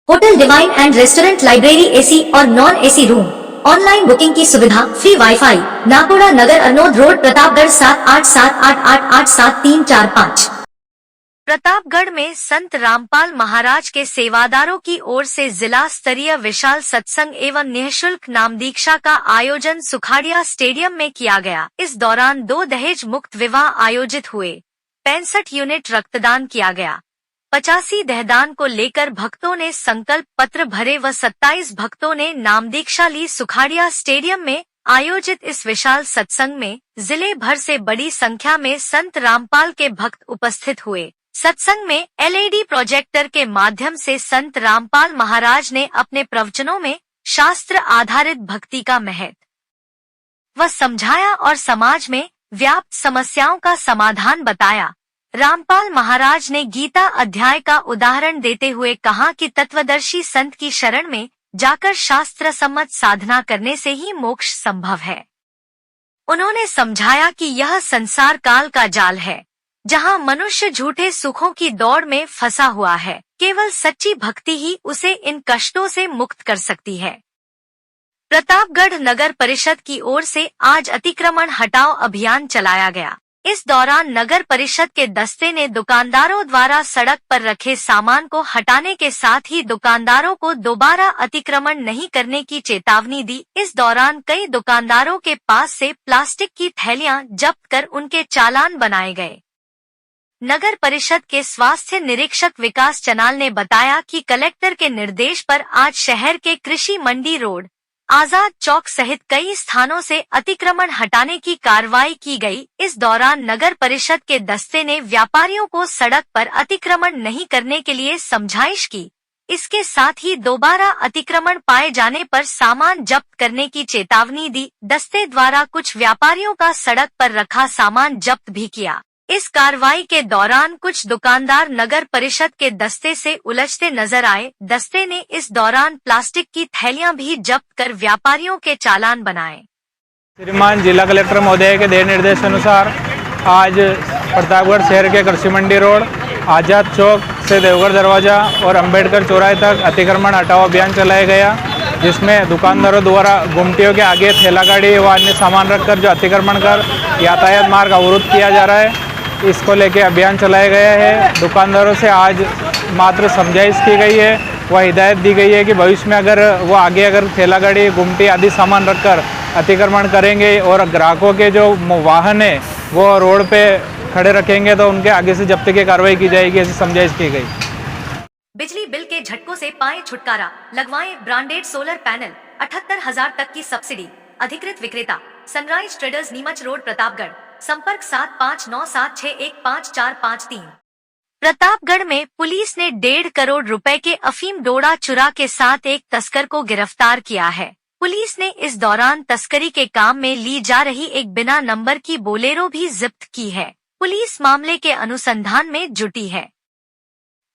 Hotel divine and restaurant, library, AC और non AC room, online booking की सुविधा, free WiFi. Nakoda Nagar, Arnod road, Pratapgarh 7878887345। Pratapgarh में संत रामपाल महाराज के सेवादारों की ओर से जिला स्तरीय विशाल सत्संग एवं निःशुल्क नाम दीक्षा का आयोजन सुखाड़िया स्टेडियम में किया गया। इस दौरान 2 दहेज मुक्त विवाह आयोजित हुए, 65 यूनिट रक्तदान किया गया, 85 दहदान को लेकर भक्तों ने संकल्प पत्र भरे व 27 भक्तों ने नाम दीक्षा ली। सुखाड़िया स्टेडियम में आयोजित इस विशाल सत्संग में जिले भर से बड़ी संख्या में संत रामपाल के भक्त उपस्थित हुए। सत्संग में एलईडी प्रोजेक्टर के माध्यम से संत रामपाल महाराज ने अपने प्रवचनों में शास्त्र आधारित भक्ति का महत्व व समझाया और समाज में व्याप्त समस्याओं का समाधान बताया। रामपाल महाराज ने गीता अध्याय का उदाहरण देते हुए कहा कि तत्वदर्शी संत की शरण में जाकर शास्त्र सम्मत साधना करने से ही मोक्ष संभव है। उन्होंने समझाया कि यह संसार काल का जाल है, जहां मनुष्य झूठे सुखों की दौड़ में फंसा हुआ है। केवल सच्ची भक्ति ही उसे इन कष्टों से मुक्त कर सकती है। प्रतापगढ़ नगर परिषद की ओर से आज अतिक्रमण हटाओ अभियान चलाया गया। इस दौरान नगर परिषद के दस्ते ने दुकानदारों द्वारा सड़क पर रखे सामान को हटाने के साथ ही दुकानदारों को दोबारा अतिक्रमण नहीं करने की चेतावनी दी। इस दौरान कई दुकानदारों के पास से प्लास्टिक की थैलियां जब्त कर उनके चालान बनाए गए। नगर परिषद के स्वास्थ्य निरीक्षक विकास चनाल ने बताया कि कलेक्टर के निर्देश पर आज शहर के कृषि मंडी रोड, आजाद चौक सहित कई स्थानों से अतिक्रमण हटाने की कार्रवाई की गई। इस दौरान नगर परिषद के दस्ते ने व्यापारियों को सड़क पर अतिक्रमण नहीं करने के लिए समझाइश की। इसके साथ ही दोबारा अतिक्रमण पाए जाने पर सामान जब्त करने की चेतावनी दी। दस्ते द्वारा कुछ व्यापारियों का सड़क पर रखा सामान जब्त भी किया। इस कार्रवाई के दौरान कुछ दुकानदार नगर परिषद के दस्ते से उलझते नजर आए। दस्ते ने इस दौरान प्लास्टिक की थैलियां भी जब्त कर व्यापारियों के चालान बनाए। श्रीमान जिला कलेक्टर महोदय के दिए निर्देश अनुसार आज प्रतापगढ़ शहर के कृषि मंडी रोड, आजाद चौक से देवगढ़ दरवाजा और अंबेडकर चौराहे तक अतिक्रमण हटाओ अभियान चलाया गया, जिसमें दुकानदारों द्वारा गुमटियों के आगे ठेला गाड़ी व अन्य सामान रखकर जो अतिक्रमण कर यातायात मार्ग अवरुद्ध किया जा रहा है, इसको लेके अभियान चलाया गया है। दुकानदारों से आज मात्र समझाइश की गई है, वह हिदायत दी गई है कि भविष्य में अगर वो आगे अगर ठेला गाड़ी, गुमटी आदि सामान रखकर अतिक्रमण करेंगे और ग्राहकों के जो वाहन है वो रोड पे खड़े रखेंगे तो उनके आगे से जब्ती की कार्रवाई की जाएगी, ऐसी समझाइश की गई। बिजली बिल के झटकों से पाएं छुटकारा, लगवाएं ब्रांडेड सोलर पैनल, 78,000 तक की सब्सिडी। अधिकृत विक्रेता sunrise traders, Neemuch road, Pratapgarh. संपर्क 7597615453। प्रतापगढ़ में पुलिस ने 1.5 करोड़ रुपए के अफीम डोडा चुरा के साथ एक तस्कर को गिरफ्तार किया है। पुलिस ने इस दौरान तस्करी के काम में ली जा रही एक बिना नंबर की बोलेरो भी जब्त की है। पुलिस मामले के अनुसंधान में जुटी है।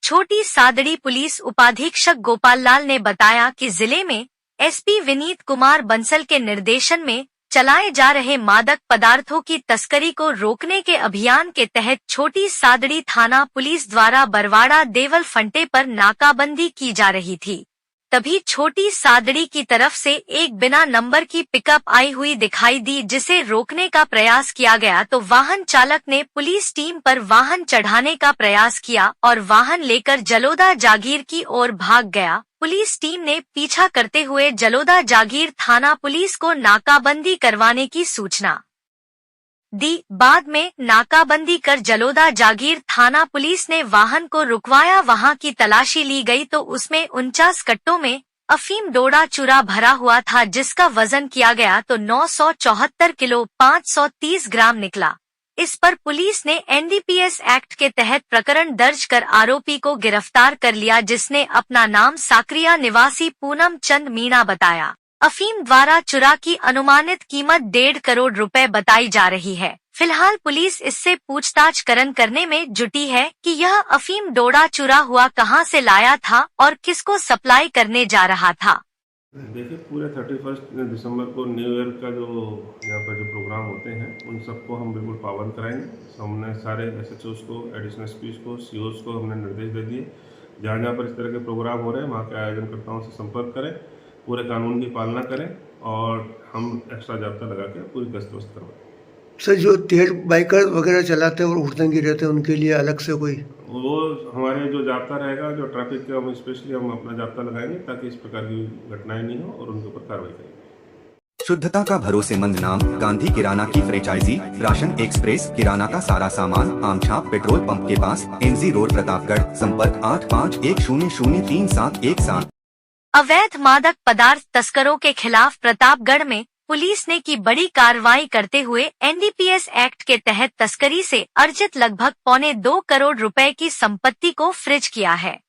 छोटी सादड़ी पुलिस उपाधीक्षक गोपाल लाल ने बताया कि जिले में एसपी विनीत कुमार बंसल के निर्देशन में चलाए जा रहे मादक पदार्थों की तस्करी को रोकने के अभियान के तहत छोटी सादड़ी थाना पुलिस द्वारा बरवाड़ा देवल फंटे पर नाकाबंदी की जा रही थी। तभी छोटी सादड़ी की तरफ से एक बिना नंबर की पिकअप आई हुई दिखाई दी, जिसे रोकने का प्रयास किया गया तो वाहन चालक ने पुलिस टीम पर वाहन चढ़ाने का प्रयास किया और वाहन लेकर जलोदा जागीर की ओर भाग गया। पुलिस टीम ने पीछा करते हुए जलोदा जागीर थाना पुलिस को नाकाबंदी करवाने की सूचना दी। बाद में नाकाबंदी कर जलोदा जागीर थाना पुलिस ने वाहन को रुकवाया। वहां की तलाशी ली गई तो उसमें 49 कट्टों में अफीम डोडा चूरा भरा हुआ था, जिसका वजन किया गया तो 974 किलो 530 ग्राम निकला। इस पर पुलिस ने एनडीपीएस एक्ट के तहत प्रकरण दर्ज कर आरोपी को गिरफ्तार कर लिया, जिसने अपना नाम साकरिया निवासी पूनम चंद मीणा बताया। अफीम द्वारा चुरा की अनुमानित कीमत 1.5 करोड़ रुपए बताई जा रही है। फिलहाल पुलिस इससे पूछताछ करने में जुटी है कि यह अफीम डोडा चुरा हुआ कहां से लाया था और किसको सप्लाई करने जा रहा था। देखिए, पूरे 31 दिसंबर को न्यू ईयर का जो यहाँ पर जो प्रोग्राम होते हैं उन सबको हम बिल्कुल पाबंद कराएंगे। हमने सारे एसएचओस को, एडिशनल एसपीज को, सीओस को हमने निर्देश दे दिए। जहाँ जहाँ पर इस तरह के प्रोग्राम हो रहे हैं वहाँ के आयोजनकर्ताओं से संपर्क करें, पूरे कानून की पालना करें और हम एक्स्ट्रा जाब्ता लगा के पूरी गश्त वस्त करवाएं। सर, जो तेज बाइकर वगैरह चलाते हैं और उड़तंगी रहते हैं उनके लिए अलग से कोई? वो हमारे जो जाब्ता रहेगा, जो ट्रैफिक का हम स्पेशली हम अपना जाब्ता लगाएंगे ताकि इस प्रकार की घटनाएं नहीं हो और उनके ऊपर कार्रवाई करेंगे। शुद्धता का भरोसेमंद नाम, गांधी किराना की फ्रेंचाइजी, राशन एक्सप्रेस, किराना का सारा सामान, आमछाप पेट्रोल पंप के पास, एमजी रोड, प्रतापगढ़। संपर्क 8510033717। अवैध मादक पदार्थ तस्करों के खिलाफ प्रतापगढ़ में पुलिस ने की बड़ी कार्रवाई करते हुए एनडीपीएस एक्ट के तहत तस्करी से अर्जित लगभग 1.25 करोड़ रुपए की संपत्ति को फ्रीज किया है।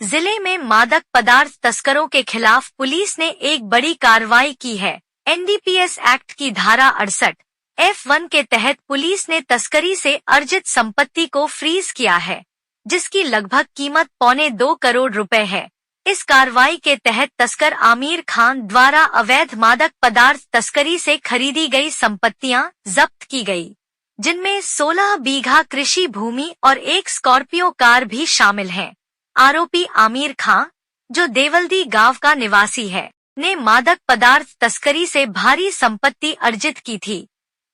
जिले में मादक पदार्थ तस्करों के खिलाफ पुलिस ने एक बड़ी कार्रवाई की है। एनडीपीएस एक्ट की धारा 68(f)(1) के तहत पुलिस ने तस्करी से अर्जित संपत्ति को फ्रीज किया है, जिसकी लगभग कीमत 1.25 करोड़ रुपए है। इस कार्रवाई के तहत तस्कर आमिर खान द्वारा अवैध मादक पदार्थ तस्करी से खरीदी गई संपत्तियां जब्त की गई, जिनमें 16 बीघा कृषि भूमि और एक स्कॉर्पियो कार भी शामिल है। आरोपी आमिर खान, जो देवल्दी गांव का निवासी है, ने मादक पदार्थ तस्करी से भारी संपत्ति अर्जित की थी।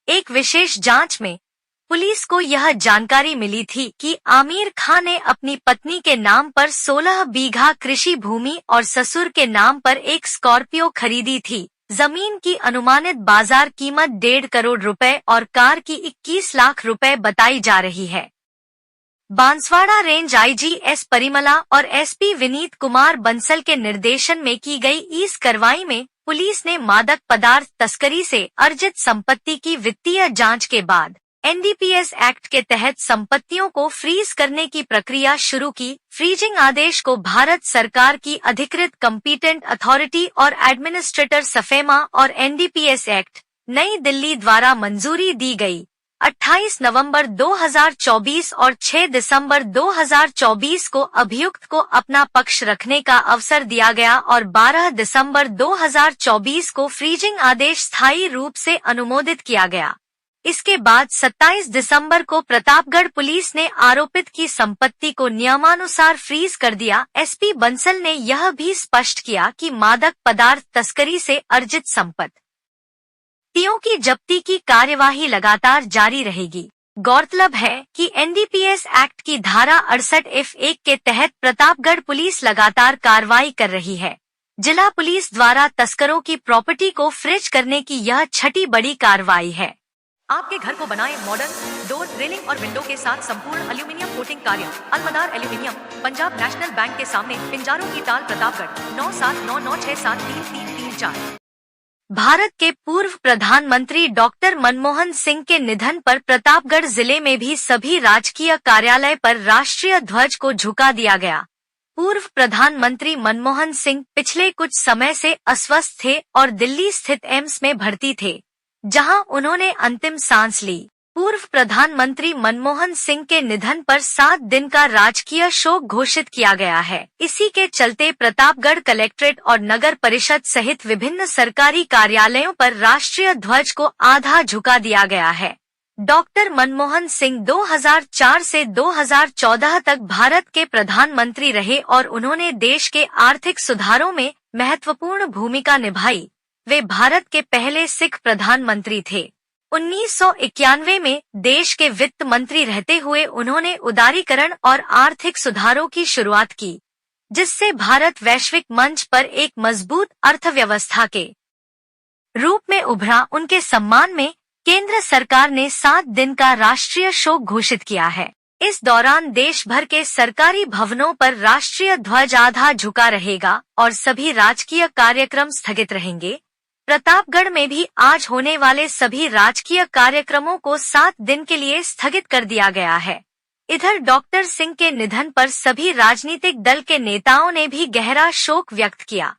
एक विशेष जांच में पुलिस को यह जानकारी मिली थी कि आमिर खान ने अपनी पत्नी के नाम पर 16 बीघा कृषि भूमि और ससुर के नाम पर एक स्कॉर्पियो खरीदी थी। जमीन की अनुमानित बाजार कीमत 1.5 करोड़ रुपए और कार की 21 लाख रुपए बताई जा रही है। Banswara range IG S Parimala और एसपी विनीत कुमार बंसल के निर्देशन में की गई इस कार्रवाई में पुलिस ने मादक पदार्थ तस्करी से अर्जित संपत्ति की वित्तीय जांच के बाद एनडीपीएस एक्ट के तहत संपत्तियों को फ्रीज करने की प्रक्रिया शुरू की। फ्रीजिंग आदेश को भारत सरकार की अधिकृत कॉम्पिटेंट अथॉरिटी और एडमिनिस्ट्रेटर सफेमा और एनडीपीएस एक्ट नई दिल्ली द्वारा मंजूरी दी गई। 28 नवंबर 2024 और 6 दिसंबर 2024 को अभियुक्त को अपना पक्ष रखने का अवसर दिया गया और 12 दिसंबर 2024 को फ्रीजिंग आदेश स्थायी रूप से अनुमोदित किया गया। इसके बाद 27 दिसंबर को प्रतापगढ़ पुलिस ने आरोपित की संपत्ति को नियमानुसार फ्रीज कर दिया। एसपी बंसल ने यह भी स्पष्ट किया कि मादक पदार्थ तस्करी से अर्जित संपत्तियों की जब्ती की कार्यवाही लगातार जारी रहेगी। गौरतलब है कि एनडीपीएस एक्ट की धारा 68(f)(1) के तहत प्रतापगढ़ पुलिस लगातार कार्रवाई कर रही है। जिला पुलिस द्वारा तस्करों की प्रॉपर्टी को फ्रीज करने की यह छठी बड़ी कार्रवाई है। आपके घर को बनाए मॉडर्न डोर, रेलिंग और विंडो के साथ संपूर्ण एल्यूमिनियम कोटिंग कार्य। अलमदार एल्यूमिनियम, पंजाब नेशनल बैंक के सामने, पिंजारों की ताल, प्रतापगढ़ 9799673334। भारत के पूर्व प्रधानमंत्री डॉक्टर मनमोहन सिंह के निधन पर प्रतापगढ़ जिले में भी सभी राजकीय कार्यालय पर राष्ट्रीय ध्वज को झुका दिया गया। पूर्व प्रधानमंत्री मनमोहन सिंह पिछले कुछ समय से अस्वस्थ थे और दिल्ली स्थित एम्स में भर्ती थे, जहां उन्होंने अंतिम सांस ली। पूर्व प्रधानमंत्री मनमोहन सिंह के निधन पर 7 दिन का राजकीय शोक घोषित किया गया है। इसी के चलते प्रतापगढ़ कलेक्ट्रेट और नगर परिषद सहित विभिन्न सरकारी कार्यालयों पर राष्ट्रीय ध्वज को आधा झुका दिया गया है। डॉक्टर मनमोहन सिंह 2004 से 2014 तक भारत के प्रधानमंत्री रहे और उन्होंने देश के आर्थिक सुधारों में महत्वपूर्ण भूमिका निभाई। वे भारत के पहले सिख प्रधानमंत्री थे। 1991 में देश के वित्त मंत्री रहते हुए उन्होंने उदारीकरण और आर्थिक सुधारों की शुरुआत की, जिससे भारत वैश्विक मंच पर एक मजबूत अर्थव्यवस्था के रूप में उभरा। उनके सम्मान में केंद्र सरकार ने 7 दिन का राष्ट्रीय शोक घोषित किया है। इस दौरान देश भर के सरकारी भवनों पर राष्ट्रीय ध्वज आधा झुका रहेगा और सभी राजकीय कार्यक्रम स्थगित रहेंगे। प्रतापगढ़ में भी आज होने वाले सभी राजकीय कार्यक्रमों को 7 दिन के लिए स्थगित कर दिया गया है। इधर डॉक्टर सिंह के निधन पर सभी राजनीतिक दल के नेताओं ने भी गहरा शोक व्यक्त किया।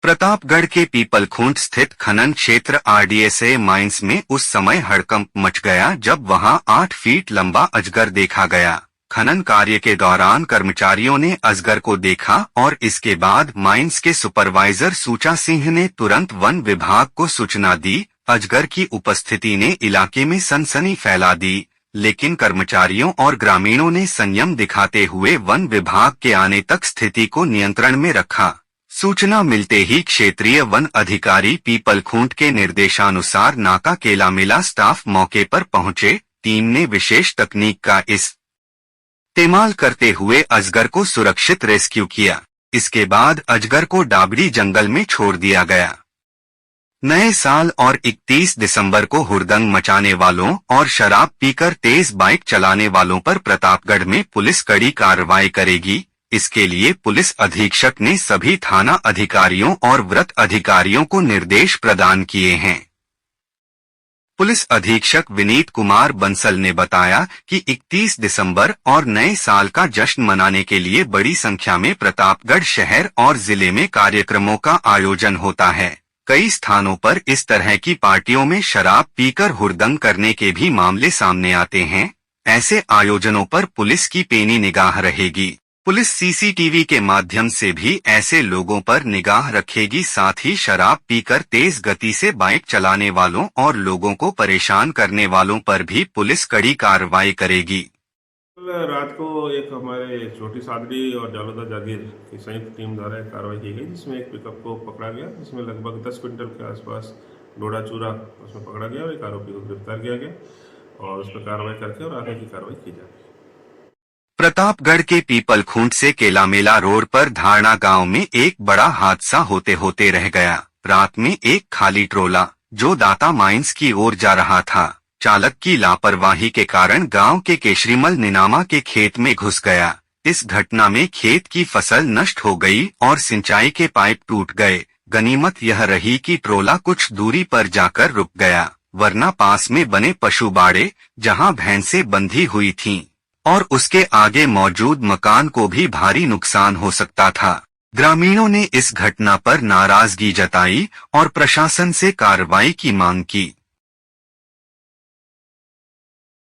प्रतापगढ़ के पीपलखूंट स्थित खनन क्षेत्र RDSA माइंस में उस समय हड़कंप मच गया जब वहां 8 फीट लंबा अजगर देखा गया। खनन कार्य के दौरान कर्मचारियों ने अजगर को देखा और इसके बाद माइंस के सुपरवाइजर सूचा सिंह ने तुरंत वन विभाग को सूचना दी। अजगर की उपस्थिति ने इलाके में सनसनी फैला दी। लेकिन कर्मचारियों और ग्रामीणों ने संयम दिखाते हुए वन विभाग के आने तक स्थिति को नियंत्रण में रखा। सूचना मिलते ही क्षेत्रीय वन अधिकारी पीपलखूंट के निर्देशानुसार नाका केला मिला स्टाफ मौके पर पहुंचे। टीम ने विशेष तकनीक का इस्तेमाल करते हुए अजगर को सुरक्षित रेस्क्यू किया। इसके बाद अजगर को डाबड़ी जंगल में छोड़ दिया गया। नए साल और 31 दिसंबर को हुड़दंग मचाने वालों और शराब पीकर तेज बाइक चलाने वालों पर प्रतापगढ़ में पुलिस कड़ी कार्रवाई करेगी। इसके लिए पुलिस अधीक्षक ने सभी थाना अधिकारियों और वृत्त अधिकारियों को निर्देश प्रदान किए हैं। पुलिस अधीक्षक विनीत कुमार बंसल ने बताया कि 31 दिसंबर और नए साल का जश्न मनाने के लिए बड़ी संख्या में प्रतापगढ़ शहर और जिले में कार्यक्रमों का आयोजन होता है। कई स्थानों पर इस तरह की पार्टियों में शराब पीकर हुड़दंग करने के भी मामले सामने आते हैं। ऐसे आयोजनों पर पुलिस की पैनी निगाह रहेगी। पुलिस सीसीटीवी के माध्यम से भी ऐसे लोगों पर निगाह रखेगी। साथ ही शराब पीकर तेज गति से बाइक चलाने वालों और लोगों को परेशान करने वालों पर भी पुलिस कड़ी कार्रवाई करेगी। रात को एक हमारे छोटी सादड़ी और जालोदा जागीर की संयुक्त टीम द्वारा एक कार्रवाई की गई, जिसमें एक पिकअप को पकड़ा गया, जिसमें लगभग 10 क्विंटल के आसपास डोडा चूरा उसमें पकड़ा गया और एक आरोपी को गिरफ्तार किया गया और उस पर कार्रवाई करके और आगे की कार्रवाई की जाएगी। प्रतापगढ़ के पीपलखूंट से केला मेला रोड पर धारणा गांव में एक बड़ा हादसा होते होते रह गया। रात में एक खाली ट्रोला जो दाता माइंस की ओर जा रहा था, चालक की लापरवाही के कारण गांव के केशरीमल निनामा के खेत में घुस गया। इस घटना में खेत की फसल नष्ट हो गई और सिंचाई के पाइप टूट गए। गनीमत यह रही कि ट्रोला कुछ दूरी पर जाकर रुक गया, वरना पास में बने पशु बाड़े जहां भैंसें बंधी हुई थीं और उसके आगे मौजूद मकान को भी भारी नुकसान हो सकता था। ग्रामीणों ने इस घटना पर नाराजगी जताई और प्रशासन से कार्रवाई की मांग की।